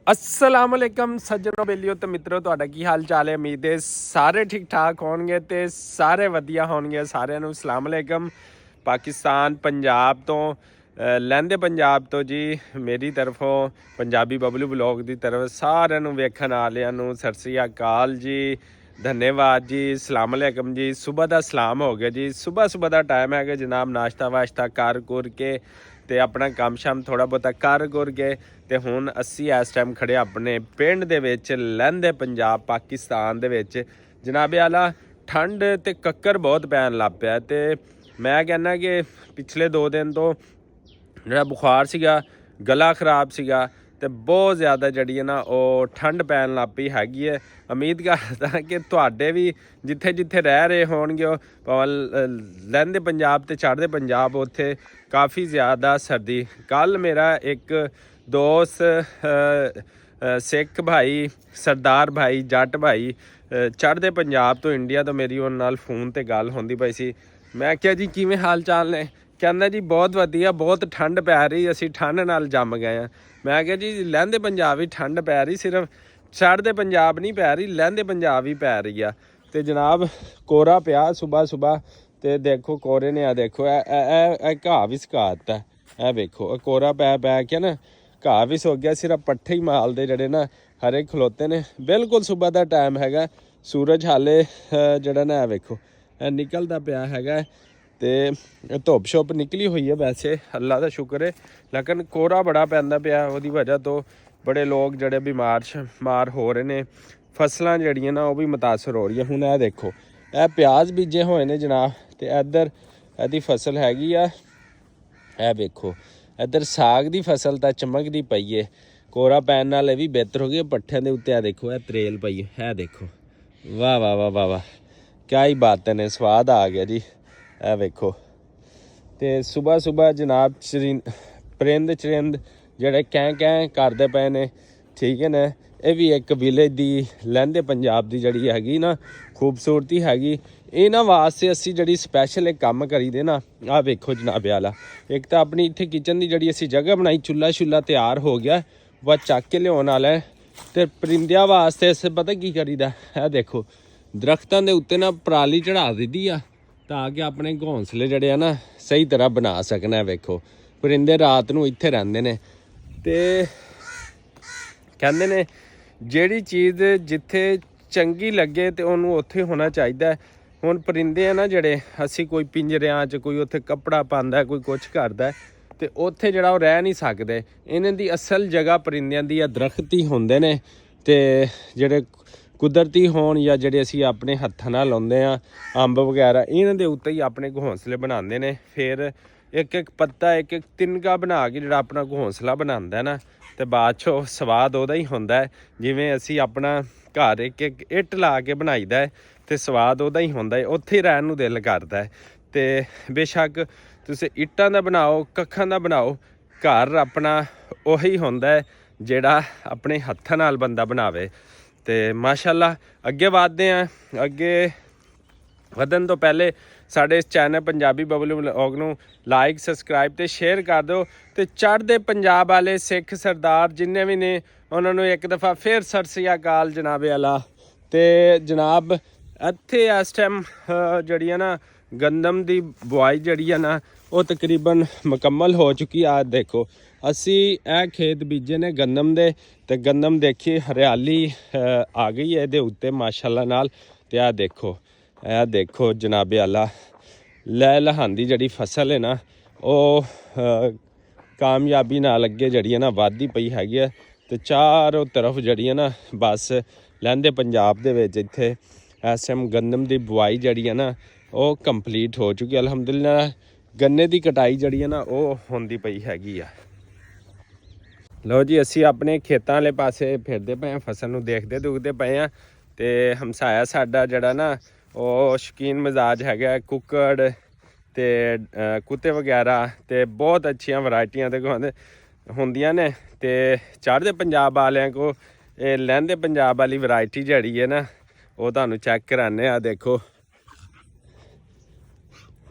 असलामुअलैकुम सज्जनों बेलियो तो मित्रों ਤੁਹਾਡਾ ਕੀ ਹਾਲ ਚਾਲ ਹੈ। ਉਮੀਦ ਹੈ ਸਾਰੇ ਠੀਕ ਠਾਕ ਹੋਣਗੇ ਤੇ ਸਾਰੇ ਵਧੀਆ ਹੋਣਗੇ। ਸਾਰਿਆਂ ਨੂੰ ਸਲਾਮ ਅਲੈਕਮ। ਪਾਕਿਸਤਾਨ ਪੰਜਾਬ ਤੋਂ ਲਹਿੰਦੇ ਪੰਜਾਬ ਤੋਂ ਜੀ ਮੇਰੀ ਤਰਫੋਂ ਪੰਜਾਬੀ ਬਬਲੂ ਵਲੌਗ ਦੀ ਤਰਫ ਸਾਰਿਆਂ ਨੂੰ ਵੇਖਣ ਵਾਲਿਆਂ ਨੂੰ ਸਤਿ ਸ੍ਰੀ ਅਕਾਲ ਜੀ, ਧੰਨਵਾਦ ਜੀ, ਸਲਾਮ ਅਲੈਕਮ ਜੀ। ਸਵੇਰ ਦਾ ਸਲਾਮ ਹੋ ਗਿਆ ਜੀ। ਸਵੇਰ ਦਾ ਟਾਈਮ ਹੈਗਾ ਜਨਾਬ, ਨਾਸ਼ਤਾ ਵਾਸ਼ਤਾ ਕਰ ਕੁਰ ਕੇ ਤੇ ਆਪਣਾ ਕੰਮ ਸ਼ਾਮ ਥੋੜਾ ਬਹੁਤਾ ਕਰ ਗੁਰ ਗਏ ਤੇ ਹੁਣ ਅਸੀਂ ਇਸ ਟਾਈਮ ਖੜੇ ਆਪਣੇ ਪਿੰਡ ਦੇ ਵਿੱਚ ਲਹਿੰਦੇ ਪੰਜਾਬ ਪਾਕਿਸਤਾਨ ਦੇ ਵਿੱਚ। ਜਨਾਬੇ ਆਲਾ ਠੰਡ ਤੇ ਕੱਕਰ ਬਹੁਤ ਪੈਣ ਲੱਗ ਪਿਆ ਤੇ ਮੈਂ ਕਹਿੰਦਾ ਕਿ ਪਿਛਲੇ 2 ਦਿਨ ਤੋਂ ਜਿਹੜਾ ਬੁਖਾਰ ਸੀਗਾ, ਗਲਾ ਖਰਾਬ ਸੀਗਾ ਤੇ ਬਹੁਤ ਜ਼ਿਆਦਾ ਜਿਹੜੀ ਹੈ ਨਾ ਉਹ ਠੰਡ ਪੈਣ ਲੱਗ ਪਈ ਹੈਗੀ ਹੈ। ਉਮੀਦ ਕਰਦਾ ਕਿ ਤੁਹਾਡੇ ਵੀ ਜਿੱਥੇ ਜਿੱਥੇ ਰਹਿ ਰਹੇ ਹੋਣਗੇ ਉਹ ਲਹਿੰਦੇ ਪੰਜਾਬ ਤੇ ਚੜ੍ਹਦੇ ਪੰਜਾਬ ਉੱਥੇ ਕਾਫੀ ਜ਼ਿਆਦਾ ਸਰਦੀ। ਕੱਲ ਮੇਰਾ ਇੱਕ ਦੋਸਤ ਸਿੱਖ ਭਾਈ, ਸਰਦਾਰ ਭਾਈ, ਜੱਟ ਭਾਈ ਚੜ੍ਹਦੇ ਪੰਜਾਬ ਤੋਂ, ਇੰਡੀਆ ਤੋਂ ਮੇਰੀ ਉਹਨਾਂ ਨਾਲ ਫੋਨ ਤੇ ਗੱਲ ਹੁੰਦੀ ਪਈ ਸੀ। ਮੈਂ ਕਿਹਾ ਜੀ ਕਿਵੇਂ ਹਾਲ ਚਾਲ ਨੇ? ਕਹਿੰਦਾ ਜੀ ਬਹੁਤ ਵਧੀਆ, ਬਹੁਤ ਠੰਡ ਪੈ ਰਹੀ, ਅਸੀਂ ਠੰਡ ਨਾਲ ਜੰਮ ਗਏ ਹਾਂ। ਮੈਂ ਕਿਹਾ ਜੀ ਲਹਿੰਦੇ ਪੰਜਾਬ ਵੀ ਠੰਡ ਪੈ ਰਹੀ, ਸਿਰਫ ਚੜ੍ਹਦੇ ਪੰਜਾਬ ਨਹੀਂ ਪੈ ਰਹੀ, ਲਹਿੰਦੇ ਪੰਜਾਬ ਵੀ ਪੈ ਰਹੀ ਆ। ਤੇ ਜਨਾਬ ਕੋਰਾ ਪਿਆ ਸੁਬਾਹ ਤੇ ਦੇਖੋ ਕੋਰੇ ਨੇ ਆ ਦੇਖੋ ਇਹ ਘਾਹ ਵੀ ਸੁਕਾ ਦਿੱਤਾ। ਇਹ ਵੇਖੋ ਕੋਰਾ ਪੈ ਕੇ ਨਾ ਘਾਹ ਵੀ ਸੁੱਕ ਗਿਆ, ਸਿਰਫ ਪੱਠੇ ਹੀ ਮਾਲਦੇ ਜਿਹੜੇ ਨਾ ਹਰੇ ਖਲੋਤੇ ਨੇ। ਬਿਲਕੁਲ ਸੁਬਾਹ ਦਾ ਟਾਈਮ ਹੈਗਾ, ਸੂਰਜ ਹਾਲੇ ਜਿਹੜਾ ਨਾ ਇਹ ਵੇਖੋ ਇਹ ਨਿਕਲਦਾ ਪਿਆ ਹੈਗਾ ਤੇ ਧੁੱਪ ਛੁੱਪ ਨਿਕਲੀ ਹੋਈ ਹੈ। ਵੈਸੇ ਅੱਲਾ ਦਾ ਸ਼ੁਕਰ ਹੈ, ਲੇਕਿਨ ਕੋਰਾ ਬੜਾ ਪੈਂਦਾ ਪਿਆ, ਉਹਦੀ ਵਜ੍ਹਾ ਤੋਂ ਬੜੇ ਲੋਕ ਜਿਹੜੇ ਬਿਮਾਰ ਹੋ ਰਹੇ ਨੇ। ਫਸਲਾਂ ਜਿਹੜੀਆਂ ਨਾ ਉਹ ਵੀ ਮੁਤਾਸਰ ਹੋ ਰਹੀਆਂ। ਹੁਣ ਇਹ ਦੇਖੋ ਇਹ ਪਿਆਜ਼ ਬੀਜੇ ਹੋਏ ਨੇ ਜਨਾਬ ਤੇ ਇੱਧਰ ਇਹਦੀ ਫਸਲ ਹੈਗੀ ਆ। ਇਹ ਵੇਖੋ ਇੱਧਰ ਸਾਗ ਦੀ ਫਸਲ ਤਾਂ ਚਮਕਦੀ ਪਈ ਏ। ਕੋਰਾ ਪੈਣ ਨਾਲ ਇਹ ਵੀ ਬਿਹਤਰ ਹੋ ਗਈ। ਪੱਠਿਆਂ ਦੇ ਉੱਤੇ ਆ ਦੇਖੋ ਇਹ ਤਰੇਲ ਪਈ ਹੈ। ਇਹ ਦੇਖੋ ਵਾਹ ਵਾਹ ਵਾਹ ਵਾਹ ਵਾਹ, ਕਿਆ ਹੀ ਬਾਤ ਨੇ, ਸਵਾਦ ਆ ਗਿਆ ਜੀ। ਇਹ ਵੇਖੋ ਤੇ ਸੁਬਾਹ ਜਨਾਬ ਪਰਿੰਦ ਚਰਿੰਦ ਜਿਹੜੇ ਕਹਿ ਕਰਦੇ ਪਏ ਨੇ, ਠੀਕ ਹੈ ਨਾ। ਇਹ ਵੀ ਇੱਕ ਵਿਲੇਜ ਦੀ ਲਹਿੰਦੇ ਪੰਜਾਬ ਦੀ ਜਿਹੜੀ ਹੈਗੀ ਨਾ ਖੂਬਸੂਰਤੀ ਹੈਗੀ। ਇਹਨਾਂ ਵਾਸਤੇ ਅਸੀਂ ਜਿਹੜੀ ਸਪੈਸ਼ਲ ਇੱਕ ਕੰਮ ਕਰੀਦੇ ਨਾ, ਆਹ ਵੇਖੋ ਜਨਾਬੇ ਵਾਲਾ। ਇੱਕ ਤਾਂ ਆਪਣੀ ਇੱਥੇ ਕਿਚਨ ਦੀ ਜਿਹੜੀ ਅਸੀਂ ਜਗ੍ਹਾ ਬਣਾਈ, ਚੁੱਲ੍ਹਾ ਤਿਆਰ ਹੋ ਗਿਆ, ਵਾ ਚੱਕ ਕੇ ਲਿਆਉਣ ਵਾਲਾ। ਤੇ ਪਰਿੰਦਿਆਂ ਵਾਸਤੇ ਅਸੀਂ ਪਤਾ ਕੀ ਕਰੀਦਾ, ਇਹ ਦੇਖੋ ਦਰਖਤਾਂ ਦੇ ਉੱਤੇ ਨਾ ਪਰਾਲੀ ਚੜ੍ਹਾ ਦਿੱਤੀ ਆ ਤਾਂ ਕਿ ਆਪਣੇ ਘੋਂਸਲੇ ਜਿਹੜੇ ਆ ਨਾ ਸਹੀ ਤਰ੍ਹਾਂ ਬਣਾ ਸਕਣਾ। ਵੇਖੋ ਪਰਿੰਦੇ ਰਾਤ ਨੂੰ ਇੱਥੇ ਰਹਿੰਦੇ ਨੇ ਤੇ ਕਹਿੰਦੇ ਨੇ ਜਿਹੜੀ ਚੀਜ਼ ਜਿੱਥੇ ਚੰਗੀ ਲੱਗੇ ਤੇ ਉਹਨੂੰ ਉੱਥੇ ਹੋਣਾ ਚਾਹੀਦਾ। ਹੁਣ ਪਰਿੰਦੇ ਆ ਨਾ ਜਿਹੜੇ, ਅਸੀਂ ਕੋਈ ਪਿੰਜਰਿਆਂ 'ਚ, ਕੋਈ ਉੱਥੇ ਕੱਪੜਾ ਪਾਉਂਦਾ, ਕੋਈ ਕੁਛ ਕਰਦਾ ਤੇ ਉੱਥੇ ਜਿਹੜਾ ਉਹ ਰਹਿ ਨਹੀਂ ਸਕਦੇ। ਇਹਨਾਂ ਦੀ ਅਸਲ ਜਗ੍ਹਾ ਪਰਿੰਦਿਆਂ ਦੀ ਆ ਦਰਖਤ ਹੀ ਹੁੰਦੇ ਨੇ ਤੇ ਜਿਹੜੇ ਕੁਦਰਤੀ ਹੋਣ ਜਾਂ ਜਿਹੜੇ ਅਸੀਂ ਆਪਣੇ ਹੱਥਾਂ ਨਾਲ ਲਾਉਂਦੇ ਹਾਂ, ਅੰਬ ਵਗੈਰਾ, ਇਹਨਾਂ ਦੇ ਉੱਤੇ ਹੀ ਆਪਣੇ ਘੋਂਸਲੇ ਬਣਾਉਂਦੇ ਨੇ। ਫਿਰ ਇੱਕ ਪੱਤਾ, ਇੱਕ ਤਿਨਕਾ ਬਣਾ ਕੇ ਜਿਹੜਾ ਆਪਣਾ ਘੋਂਸਲਾ ਬਣਾਉਂਦਾ ਨਾ, ਤੇ ਬਾਅਦ 'ਚੋਂ ਸਵਾਦ ਉਹਦਾ ਹੀ ਹੁੰਦਾ ਹੈ। ਜਿਵੇਂ ਅਸੀਂ ਆਪਣਾ ਘਰ ਇੱਕ ਇੱਟ ਲਾ ਕੇ ਬਣਾਈਦਾ ਹੈ ਤੇ ਸਵਾਦ ਉਹਦਾ ਹੀ ਹੁੰਦਾ ਹੈ, ਉੱਥੇ ਹੀ ਰਹਿਣ ਨੂੰ ਦਿਲ ਕਰਦਾ ਹੈ। ਤੇ ਬੇਸ਼ੱਕ ਤੁਸੀਂ ਇੱਟਾਂ ਦਾ ਬਣਾਓ, ਕੱਖਾਂ ਦਾ ਬਣਾਓ, ਘਰ ਆਪਣਾ ਉਹੀ ਹੁੰਦਾ ਹੈ ਜਿਹੜਾ ਆਪਣੇ ਹੱਥਾਂ ਨਾਲ ਬੰਦਾ ਬਣਾਵੇ। ਤੇ ਮਾਸ਼ਾਅੱਲਾ ਅੱਗੇ ਵਧਦੇ ਹਾਂ। ਅੱਗੇ ਵਧਣ ਤੋਂ ਪਹਿਲੇ ਸਾਡੇ ਇਸ ਚੈਨਲ ਪੰਜਾਬੀ ਬਬਲੂ ਵਲੌਗ ਨੂੰ ਲਾਈਕ, ਸਬਸਕ੍ਰਾਈਬ ਤੇ ਸ਼ੇਅਰ ਕਰ ਦਿਓ। ਤੇ ਚੜ੍ਹਦੇ ਪੰਜਾਬ ਵਾਲੇ ਸਿੱਖ ਸਰਦਾਰ ਜਿੰਨੇ ਵੀ ਨੇ ਉਹਨਾਂ ਨੂੰ ਇੱਕ ਦਫਾ ਫਿਰ ਸਤਿ ਸ੍ਰੀ ਅਕਾਲ ਜਨਾਬੇ ਆਲਾ। ਤੇ ਜਨਾਬ ਇੱਥੇ ਇਸ ਟਾਈਮ ਜਿਹੜੀ ਆ ਨਾ ਗੰਦਮ ਦੀ ਬੁਆਈ ਜਿਹੜੀ ਆ ਨਾ ਉਹ ਤਕਰੀਬਨ ਮੁਕੰਮਲ ਹੋ ਚੁੱਕੀ ਆ। ਦੇਖੋ ਅਸੀਂ ਇਹ ਖੇਤ ਬੀਜੇ ਨੇ ਗੰਦਮ ਦੇ ਤੇ ਗੰਦਮ ਦੇਖੀ ਹਰਿਆਲੀ ਆ ਗਈ ਹੈ ਇਹਦੇ ਉੱਤੇ ਮਾਸ਼ਾਅੱਲਾ ਨਾਲ। ਤੇ ਆਹ ਦੇਖੋ ਜਨਾਬੇ ਆਲਾ ਲਹਾਂਦੀ ਜਿਹੜੀ ਫਸਲ ਹੈ ਨਾ ਉਹ ਕਾਮਯਾਬੀ ਨਾਲ ਅੱਗੇ ਜਿਹੜੀ ਹੈ ਨਾ ਵੱਧਦੀ ਪਈ ਹੈਗੀ ਹੈ। ਤੇ ਚਾਰੋਂ ਤਰਫ ਜਿਹੜੀ ਹੈ ਨਾ ਬਸ ਲਹਿੰਦੇ ਪੰਜਾਬ ਦੇ ਵਿੱਚ ਇੱਥੇ ਇਸ ਟਾਈਮ ਗੰਦਮ ਦੀ ਬੁਆਈ ਜਿਹੜੀ ਹੈ ਨਾ ਉਹ ਕੰਪਲੀਟ ਹੋ ਚੁੱਕੀ। ਅਲਹਮਦੁਲਿਲਾ ਗੰਨੇ ਦੀ ਕਟਾਈ ਜਿਹੜੀ ਹੈ ਨਾ ਉਹ ਹੁੰਦੀ ਪਈ ਹੈਗੀ ਆ। ਲਓ ਜੀ ਅਸੀਂ ਆਪਣੇ ਖੇਤਾਂ ਵਾਲੇ ਪਾਸੇ ਫਿਰਦੇ ਪਏ ਹਾਂ, ਫਸਲ ਨੂੰ ਦੇਖਦੇ ਪਏ ਹਾਂ। ਤੇ ਹਮਸਾਇਆ ਸਾਡਾ ਜਿਹੜਾ ਨਾ ਉਹ ਸ਼ੌਕੀਨ ਮਿਜ਼ਾਜ ਹੈਗਾ, ਕੁੱਕੜ ਤੇ ਕੁੱਤੇ ਵਗੈਰਾ ਤੇ ਬਹੁਤ ਅੱਛੀਆਂ ਵੈਰਾਈਟੀਆਂ ਦੇ ਹੁੰਦੀਆਂ ਨੇ। ਤੇ ਚੜ੍ਹਦੇ ਪੰਜਾਬ ਵਾਲਿਆਂ ਕੋ ਇਹ ਲਹਿੰਦੇ ਪੰਜਾਬ ਵਾਲੀ ਵੈਰਾਈਟੀ ਜਿਹੜੀ ਹੈ ਨਾ ਉਹ ਤੁਹਾਨੂੰ ਚੈੱਕ ਕਰਾਉਂਦੇ ਆ। ਦੇਖੋ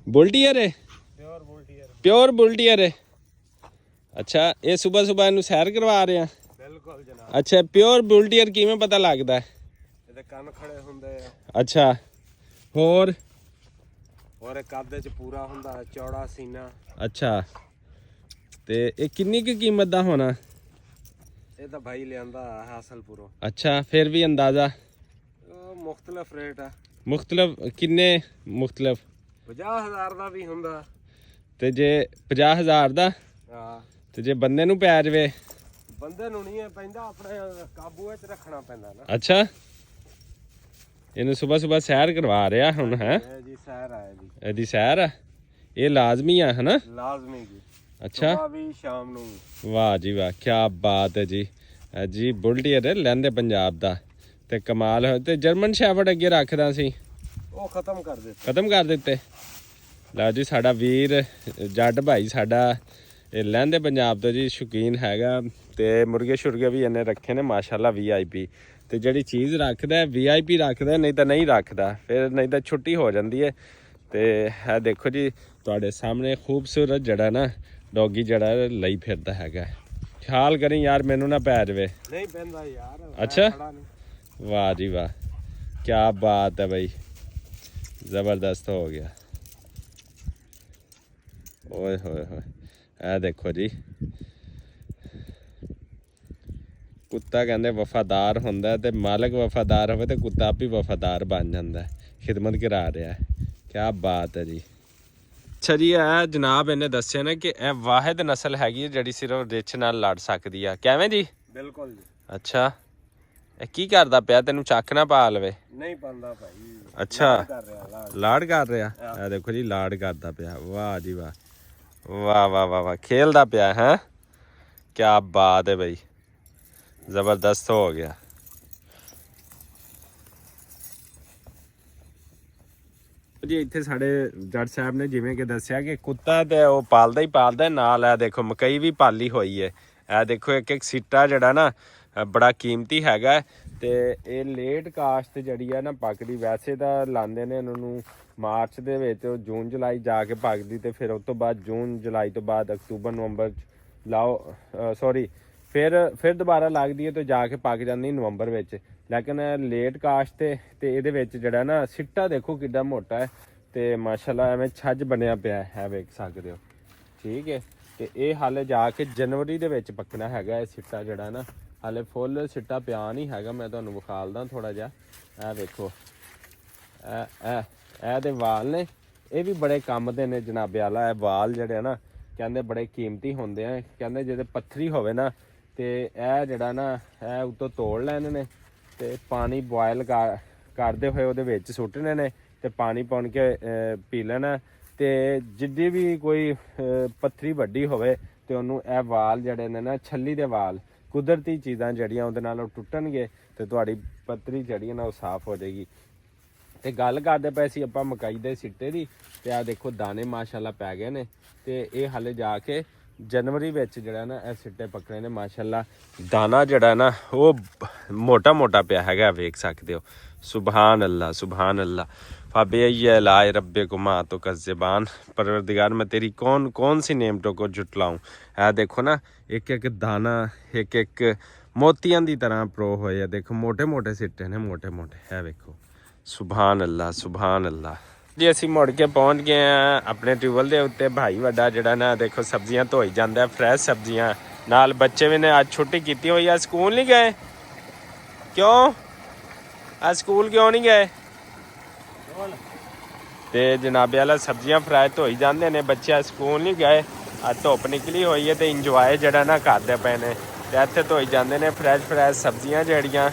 ਬੁਲਟੀਅਰ ਹੈ, ਪਿਓਰ ਬੁਲਟੀਅਰ ਹੈ। ਅੱਛਾ ਇਹ ਸੁਬਾਹ ਇਹਨੂੰ ਸੈਰ ਕਰਵਾ ਰਹੇ ਆ? ਬਿਲਕੁਲ ਜਨਾਬ। ਅੱਛਾ ਪਿਓਰ ਬੁੱਲ ਡੀਅਰ ਕਿਵੇਂ ਪਤਾ ਲੱਗਦਾ? ਇਹਦੇ ਕੰਨ ਖੜੇ ਹੁੰਦੇ ਆ। ਅੱਛਾ ਹੋਰ ਔਰ ਇਹ ਕੱਦ ਚ ਪੂਰਾ ਹੁੰਦਾ, ਚੌੜਾ ਸੀਨਾ। ਅੱਛਾ ਤੇ ਇਹ ਕਿੰਨੀ ਕੁ ਕੀਮਤ ਦਾ ਹੋਣਾ? ਇਹ ਤਾਂ ਭਾਈ ਲਿਆਂਦਾ ਹਾਸਲਪੁਰੋਂ। ਅੱਛਾ ਫਿਰ ਵੀ ਅੰਦਾਜ਼ਾ? ਮੁਖਤਲਫ ਰੇਟ ਆ। ਮੁਖਤਲਫ ਕਿੰਨੇ? ਮੁਖਤਲਫ 50,000 ਦਾ ਵੀ ਹੁੰਦਾ। ਤੇ ਜੇ 50,000 ਦਾ? ਹਾਂ। ਤੇ ਜੇ ਬੰਦੇ ਨੂੰ ਪੈ ਜਾਵੇ? ਬੰਦੇ ਨੂੰ ਨਹੀਂ ਪੈਂਦਾ, ਆਪਣੇ ਕਾਬੂ ਵਿੱਚ ਰੱਖਣਾ ਪੈਂਦਾ ਨਾ। ਅੱਛਾ ਇਹਨੂੰ ਸਵੇਰ ਸੈਰ ਕਰਵਾ ਰਿਹਾ ਹੁਣ ਹੈ ਜੀ? ਸੈਰ ਆਇਆ ਜੀ। ਇਹਦੀ ਸੈਰ ਆ, ਇਹ ਲਾਜ਼ਮੀ ਆ ਹਨਾ? ਲਾਜ਼ਮੀ ਜੀ। ਅੱਛਾ ਸੁਬਾਹ ਵੀ ਸ਼ਾਮ ਨੂੰ ਵੀ। ਵਾਹ ਜੀ ਵਾਹ ਕੀ ਬਾਤ ਹੈ ਜੀ। ਜੀ ਬੁੱਲ ਡੀਅਰ ਲੈਂਦੇ ਪੰਜਾਬ ਦਾ ਤੇ ਕਮਾਲ ਹੋਇਆ। ਤੇ ਜਰਮਨ ਸ਼ੈਫਰਡ ਅੱਗੇ ਰੱਖਦਾ ਸੀ, ਉਹ ਖਤਮ ਕਰ ਦਿੱਤੇ। ਲਓ ਜੀ ਸਾਡਾ ਵੀਰ ਜੱਟ ਭਾਈ ਸਾਡਾ ਇਹ ਲਹਿੰਦੇ ਪੰਜਾਬ ਤੋਂ ਜੀ ਸ਼ੌਕੀਨ ਹੈਗਾ ਤੇ ਮੁਰਗੇ ਸ਼ੁਰਗੇ ਵੀ ਇਹਨੇ ਰੱਖੇ ਨੇ ਮਾਸ਼ਾਅੱਲਾ VIP। ਤੇ ਜਿਹੜੀ ਚੀਜ਼ ਰੱਖਦਾ VIP ਰੱਖਦਾ, ਨਹੀਂ ਤਾਂ ਨਹੀਂ ਰੱਖਦਾ, ਫਿਰ ਨਹੀਂ ਤਾਂ ਛੁੱਟੀ ਹੋ ਜਾਂਦੀ ਹੈ। ਤੇ ਇਹ ਦੇਖੋ ਜੀ ਤੁਹਾਡੇ ਸਾਹਮਣੇ ਖੂਬਸੂਰਤ ਜਿਹੜਾ ਨਾ ਡੌਗੀ ਜਿਹੜਾ ਲਈ ਫਿਰਦਾ ਹੈਗਾ। ਖਿਆਲ ਕਰੀ ਯਾਰ ਮੈਨੂੰ ਨਾ ਪੈ ਜਾਵੇ। ਨਹੀਂ ਪੈਂਦਾ ਯਾਰ। ਅੱਛਾ ਵਾਹ ਜੀ ਵਾਹ ਕੀ ਬਾਤ ਹੈ ਭਾਈ, ਜ਼ਬਰਦਸਤ ਹੋ ਗਿਆ। ਓਏ ਹੋਏ ਹੋਏ ਇਹ ਦੇਖੋ ਜੀ ਕੁੱਤਾ ਕਹਿੰਦੇ ਵਫਾਦਾਰ ਹੁੰਦਾ ਤੇ ਮਾਲਕ ਵਫਾਦਾਰ ਹੋਵੇ ਤੇ ਕੁੱਤਾ ਵੀ ਵਫਾਦਾਰ ਬਣ ਜਾਂਦਾ, ਖਿਦਮਤ ਕਰਾ ਰਿਹਾ। ਕੀ ਬਾਤ ਹੈ ਜੀ। ਅੱਛਾ ਜੀ ਇਹ ਜਨਾਬ ਇਹਨੇ ਦੱਸਿਆ ਨਾ ਕਿ ਇਹ ਵਾਹਿਦ ਨਸਲ ਹੈਗੀ ਹੈ ਜਿਹੜੀ ਸਿਰਫ ਰਿੱਛ ਨਾਲ ਲੜ ਸਕਦੀ ਆ, ਕਿਵੇਂ ਜੀ? ਬਿਲਕੁਲ ਜੀ। ਅੱਛਾ ਇਹ ਕੀ ਕਰਦਾ ਪਿਆ, ਤੈਨੂੰ ਚੱਕ ਨਾ ਪਾ ਲਵੇ? ਨਹੀਂ ਪਾਉਂਦਾ ਭਾਈ। ਅੱਛਾ ਲਾੜ ਕਰ ਰਿਹਾ। ਇਹ ਦੇਖੋ ਜੀ ਲਾੜ ਕਰਦਾ ਪਿਆ। ਵਾਹ ਜੀ ਵਾਹ ਵਾਹ ਵਾਹ ਵਾਹ ਵਾਹ ਖੇਲਦਾ ਪਿਆ ਹੈ। ਕੀ ਬਾਤ ਹੈ ਭਾਈ, ਜ਼ਬਰਦਸਤ ਹੋ ਗਿਆ। ਜੀ ਇੱਥੇ ਸਾਡੇ ਜੱਟ ਸਾਹਿਬ ਨੇ ਜਿਵੇਂ ਕਿ ਦੱਸਿਆ ਕਿ ਕੁੱਤਾ ਤੇ ਉਹ ਪਾਲਦਾ ਹੀ ਪਾਲਦਾ, ਨਾਲ ਇਹ ਦੇਖੋ ਮਕਈ ਵੀ ਪਾਲੀ ਹੋਈ ਹੈ। ਇਹ ਦੇਖੋ ਇੱਕ ਇੱਕ ਸਿੱਟਾ ਜਿਹੜਾ ਨਾ ਬੜਾ ਕੀਮਤੀ ਹੈਗਾ। ਤੇ ਇਹ ਲੇਟ ਕਾਸ਼ਤ ਜਿਹੜੀ ਆ ਨਾ ਪੱਕਦੀ, ਵੈਸੇ ਤਾਂ ਲਾਉਂਦੇ ਨੇ ਇਹਨਾਂ ਨੂੰ ਮਾਰਚ ਦੇ ਵਿੱਚ, ਜੂਨ ਜੁਲਾਈ ਜਾ ਕੇ ਪੱਕਦੀ ਤੇ ਫਿਰ ਉਸ ਤੋਂ ਬਾਅਦ ਜੂਨ ਜੁਲਾਈ ਤੋਂ ਬਾਅਦ ਅਕਤੂਬਰ ਨਵੰਬਰ ਲਾਓ ਸੌਰੀ ਫਿਰ ਦੁਬਾਰਾ ਲੱਗਦੀ ਹੈ ਤੇ ਜਾ ਕੇ ਪੱਕ ਜਾਂਦੀ ਨਵੰਬਰ ਵਿੱਚ। ਲੇਕਿਨ ਲੇਟ ਕਾਸ਼ਤ ਤੇ ਇਹਦੇ ਵਿੱਚ ਜਿਹੜਾ ਨਾ ਸਿੱਟਾ ਦੇਖੋ ਕਿੱਡਾ ਮੋਟਾ ਹੈ ਤੇ ਮਾਸ਼ਾਅੱਲਾ ਐਵੇਂ ਛੱਜ ਬਣਿਆ ਪਿਆ ਹੈ, ਵੇਖ ਸਕਦੇ ਹੋ। ਠੀਕ ਹੈ ਤੇ ਇਹ ਹਾਲੇ ਜਾ ਕੇ ਜਨਵਰੀ ਦੇ ਵਿੱਚ ਪੱਕਣਾ ਹੈਗਾ ਇਹ ਸਿੱਟਾ ਜਿਹੜਾ ਨਾ, ਹਾਲੇ ਫੁੱਲ ਸਿੱਟਾ ਪਿਆ ਨਹੀਂ ਹੈਗਾ। ਮੈਂ ਤੁਹਾਨੂੰ ਵਿਖਾਲਦਾ ਥੋੜਾ ਜਿਹਾ। ਇਹ ਵੇਖੋ ਇਹ ਦੇ ਵਾਲ ਨੇ, ਇਹ ਵੀ ਬੜੇ ਕੰਮ ਦੇ ਨੇ ਜਨਾਬੇ ਵਾਲਾ। ਇਹ ਵਾਲ ਜਿਹੜੇ ਨਾ ਕਹਿੰਦੇ ਬੜੇ ਕੀਮਤੀ ਹੁੰਦੇ ਆ, ਕਹਿੰਦੇ ਜਦੋਂ ਪੱਥਰੀ ਹੋਵੇ ਨਾ ਤੇ ਇਹ ਜਿਹੜਾ ਨਾ ਇਹ ਉੱਤੋਂ ਤੋੜ ਲੈਣੇ ਨੇ ਤੇ ਪਾਣੀ ਬੋਇਲ ਕਰਦੇ ਹੋਏ ਉਹਦੇ ਵਿੱਚ ਸੁੱਟਣੇ ਨੇ ਤੇ ਪਾਣੀ ਪਾਉਣ ਕੇ ਪੀ ਲੈਣਾ। ਤੇ ਜਿੱਡੀ ਵੀ ਕੋਈ ਪੱਥਰੀ ਵੱਡੀ ਹੋਵੇ ਤੇ ਉਹਨੂੰ ਇਹ ਵਾਲ ਜਿਹੜੇ ਨੇ ਨਾ, ਛੱਲੀ ਦੇ ਵਾਲ, ਕੁਦਰਤੀ ਚੀਜ਼ਾਂ ਜਿਹੜੀਆਂ ਉਹਦੇ ਨਾਲ ਉਹ ਟੁੱਟਣਗੇ ਤੇ ਤੁਹਾਡੀ ਪੱਥਰੀ ਜਿਹੜੀ ਨਾ ਉਹ ਸਾਫ਼ ਹੋ ਜਾਏਗੀ। ਤੇ ਗੱਲ ਕਰਦੇ ਪਏ ਸੀ ਆਪਾਂ ਮਕਈ ਦੇ ਸਿੱਟੇ ਦੀ, ਤੇ ਆ ਦੇਖੋ ਦਾਣੇ ਮਾਸ਼ਾਅੱਲਾ ਪੈ ਗਏ ਨੇ ਤੇ ਇਹ ਹਾਲੇ ਜਾ ਕੇ ਜਨਵਰੀ ਵਿੱਚ ਜਿਹੜਾ ਨਾ ਇਹ ਸਿੱਟੇ ਪੱਕਣੇ ਨੇ। ਮਾਸ਼ਾਅੱਲਾ ਦਾਣਾ ਜਿਹੜਾ ਨਾ ਉਹ ਮੋਟਾ ਮੋਟਾ ਪਿਆ ਹੈਗਾ, ਵੇਖ ਸਕਦੇ ਹੋ। ਸੁਭਾਨ ਅੱਲਾ ਸੁਭਾਨ ਅੱਲਾ। फ़ाबिय्य लाए रब्बे को माँ तो कज़्ज़बान, परवरदिगार मैं तेरी कौन कौन सी नेमतों को जुटलाऊँ। है देखो ना एक एक दाना एक एक मोतियां दी तरह प्रो होए। देखो मोटे मोटे सिट्टे ने, मोटे मोटे है। देखो सुभान अल्लाह सुभान अल्लाह जी। ਅਸੀਂ ਮੁੜ ਕੇ ਪਹੁੰਚ ਗਏ ਆ ਆਪਣੇ ਟਿਊਬਲ ਦੇ ਉੱਤੇ। ਭਾਈ ਵੱਡਾ ਜਿਹੜਾ ਨਾ ਦੇਖੋ ਸਬਜ਼ੀਆਂ ਧੋਈ ਜਾਂਦਾ, ਫਰੈਸ਼ ਸਬਜ਼ੀਆਂ ਨਾਲ। ਬੱਚੇ ਵੀ ਨੇ ਅੱਜ ਛੁੱਟੀ ਕੀਤੀ ਹੋਈ ਆ, ਸਕੂਲ ਨਹੀਂ ਗਏ। ਕਿਉਂ ਅੱਜ ਸਕੂਲ ਕਿਉਂ ਨਹੀਂ ਗਏ? ਤੇ ਜਨਾਬੇ ਵਾਲਾ ਸਬਜ਼ੀਆਂ ਫਰਾਈ ਧੋਈ ਜਾਂਦੇ ਨੇ, ਬੱਚੇ ਸਕੂਲ ਨਹੀਂ ਗਏ। ਅੱਜ ਧੁੱਪ ਨਿਕਲੀ ਹੋਈ ਹੈ ਤੇ ਇੰਜੋਏ ਜਿਹੜਾ ਨਾ ਕਰਦੇ ਪਏ ਨੇ ਤੇ ਇੱਥੇ ਧੋਈ ਜਾਂਦੇ ਨੇ ਫਰੈਸ਼ ਸਬਜ਼ੀਆਂ ਜਿਹੜੀਆਂ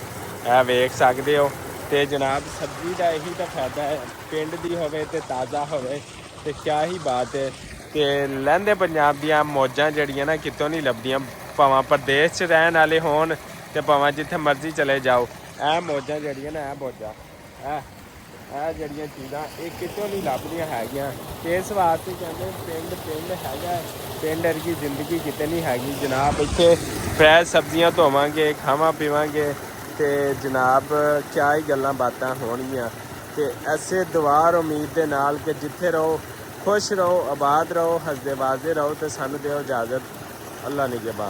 ਇਹ ਵੇਖ ਸਕਦੇ ਹੋ। ਤੇ ਜਨਾਬ ਸਬਜ਼ੀ ਦਾ ਇਹੀ ਤਾਂ ਫਾਇਦਾ ਹੈ, ਪਿੰਡ ਦੀ ਹੋਵੇ ਤੇ ਤਾਜ਼ਾ ਹੋਵੇ ਤੇ ਕਿਆ ਹੀ ਬਾਤ ਹੈ। ਤੇ ਲਹਿੰਦੇ ਪੰਜਾਬ ਦੀਆਂ ਮੌਜਾਂ ਜਿਹੜੀਆਂ ਨਾ ਕਿਤੋਂ ਨਹੀਂ ਲੱਭਦੀਆਂ, ਭਾਵੇਂ ਪ੍ਰਦੇਸ਼ 'ਚ ਰਹਿਣ ਵਾਲੇ ਹੋਣ ਤੇ ਭਾਵੇਂ ਜਿੱਥੇ ਮਰਜ਼ੀ ਚਲੇ ਜਾਓ। ਇਹ ਮੌਜਾਂ ਜਿਹੜੀਆਂ ਨਾ, ਇਹ ਮੌਜਾਂ ਇਹ ਜਿਹੜੀਆਂ ਚੀਜ਼ਾਂ ਇਹ ਕਿਤੋਂ ਨਹੀਂ ਲੱਭਦੀਆਂ ਹੈਗੀਆਂ। ਤੇ ਇਸ ਵਾਸਤੇ ਕਹਿੰਦੇ ਪਿੰਡ ਹੈਗਾ, ਪਿੰਡ ਵਰਗੀ ਜ਼ਿੰਦਗੀ ਕਿਤੇ ਨਹੀਂ ਹੈਗੀ ਜਨਾਬ। ਇੱਥੇ ਫਰੈਸ਼ ਸਬਜ਼ੀਆਂ ਧੋਵਾਂਗੇ, ਖਾਵਾਂ ਪੀਵਾਂਗੇ ਤੇ ਜਨਾਬ ਕਿਆ ਹੀ ਗੱਲਾਂ ਬਾਤਾਂ ਹੋਣਗੀਆਂ। ਤੇ ਐਸੇ ਦੁਆ ਉਮੀਦ ਦੇ ਨਾਲ ਕਿ ਜਿੱਥੇ ਰਹੋ ਖੁਸ਼ ਰਹੋ, ਆਬਾਦ ਰਹੋ, ਹੱਸਦੇ ਵਾਜ਼ਦੇ ਰਹੋ ਤੇ ਸਾਨੂੰ ਦਿਓ ਇਜਾਜ਼ਤ। ਅੱਲਾ ਨਿਗਹਿਬਾਨ।